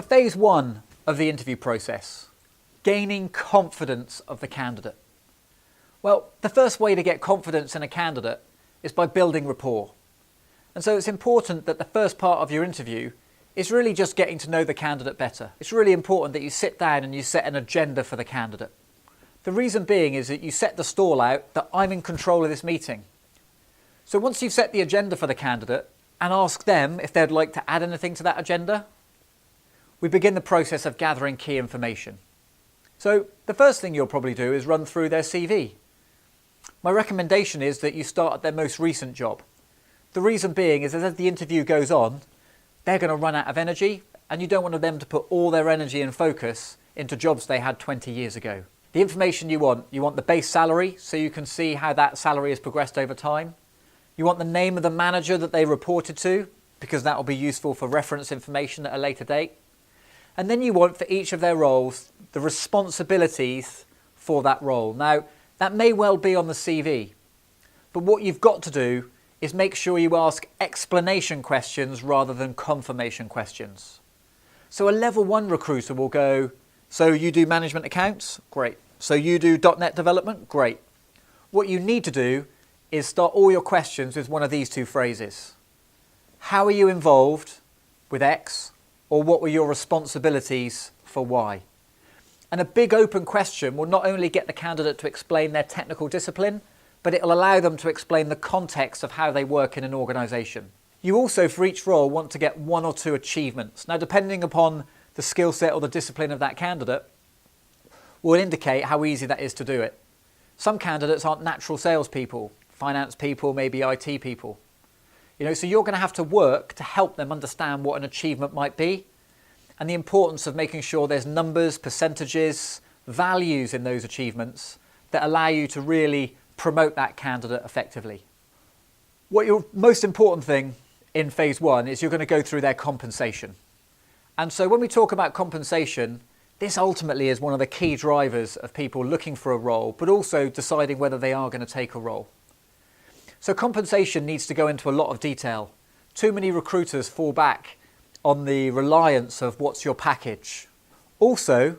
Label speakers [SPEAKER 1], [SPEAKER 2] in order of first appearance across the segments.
[SPEAKER 1] phase one of the interview process, gaining confidence of the candidate. Well, the first way to get confidence in a candidate is by building rapport. And so it's important that the first part of your interview is really just getting to know the candidate better. It's really important that you sit down and you set an agenda for the candidate. The reason being is that you set the stall out that I'm in control of this meeting. So once you've set the agenda for the candidate and ask them if they'd like to add anything to that agenda, we begin the process of gathering key information. So the first thing you'll probably do is run through their CV. My recommendation is that you start at their most recent job. The reason being is that as the interview goes on, they're going to run out of energy, and you don't want them to put all their energy and focus into jobs they had 20 years ago. The information you want the base salary, so you can see how that salary has progressed over time. You want the name of the manager that they reported to, because that will be useful for reference information at a later date. And then you want, for each of their roles, the responsibilities for that role. Now, that may well be on the CV, but what you've got to do is make sure you ask explanation questions rather than confirmation questions. So a level 1 recruiter will go, so you do management accounts? Great. So you do .NET development? Great. What you need to do is start all your questions with one of these two phrases. How are you involved with X? Or what were your responsibilities for Y? And a big open question will not only get the candidate to explain their technical discipline, but it will allow them to explain the context of how they work in an organisation. You also, for each role, want to get 1 or 2 achievements. Now, depending upon the skill set or the discipline of that candidate, will indicate how easy that is to do it. Some candidates aren't natural salespeople, finance people, maybe IT people. So you're going to have to work to help them understand what an achievement might be and the importance of making sure there's numbers, percentages, values in those achievements that allow you to really promote that candidate effectively. What your most important thing in phase 1 is you're going to go through their compensation. And so when we talk about compensation, this ultimately is one of the key drivers of people looking for a role, but also deciding whether they are going to take a role. So compensation needs to go into a lot of detail. Too many recruiters fall back on the reliance of what's your package. Also,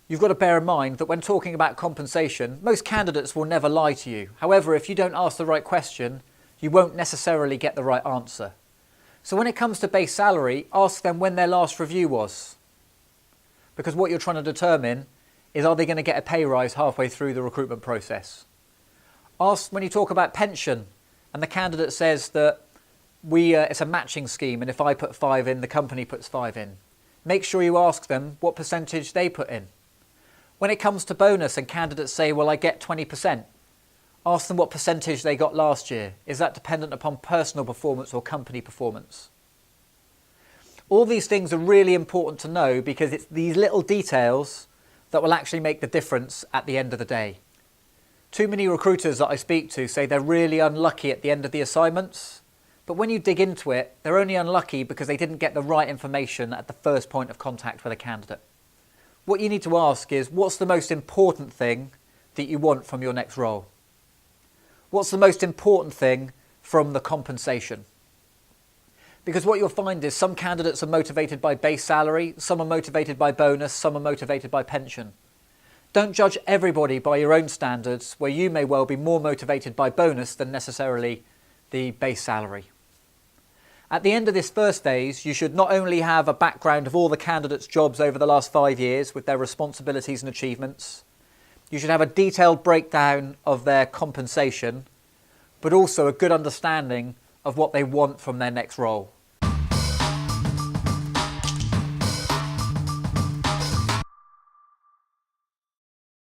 [SPEAKER 1] you've got to bear in mind that when talking about compensation, most candidates will never lie to you. However, if you don't ask the right question, you won't necessarily get the right answer. So when it comes to base salary, ask them when their last review was. Because what you're trying to determine is, are they going to get a pay rise halfway through the recruitment process? Ask when you talk about pension and the candidate says that it's a matching scheme, and if I put 5 in, the company puts 5 in. Make sure you ask them what percentage they put in. When it comes to bonus and candidates say, well, I get 20%, ask them what percentage they got last year. Is that dependent upon personal performance or company performance? All these things are really important to know because it's these little details that will actually make the difference at the end of the day. Too many recruiters that I speak to say they're really unlucky at the end of the assignments, but when you dig into it, they're only unlucky because they didn't get the right information at the first point of contact with a candidate. What you need to ask is, what's the most important thing that you want from your next role? What's the most important thing from the compensation? Because what you'll find is some candidates are motivated by base salary, some are motivated by bonus, some are motivated by pension. Don't judge everybody by your own standards, where you may well be more motivated by bonus than necessarily the base salary. At the end of this first phase, you should not only have a background of all the candidates' jobs over the last 5 years with their responsibilities and achievements, you should have a detailed breakdown of their compensation, but also a good understanding of what they want from their next role.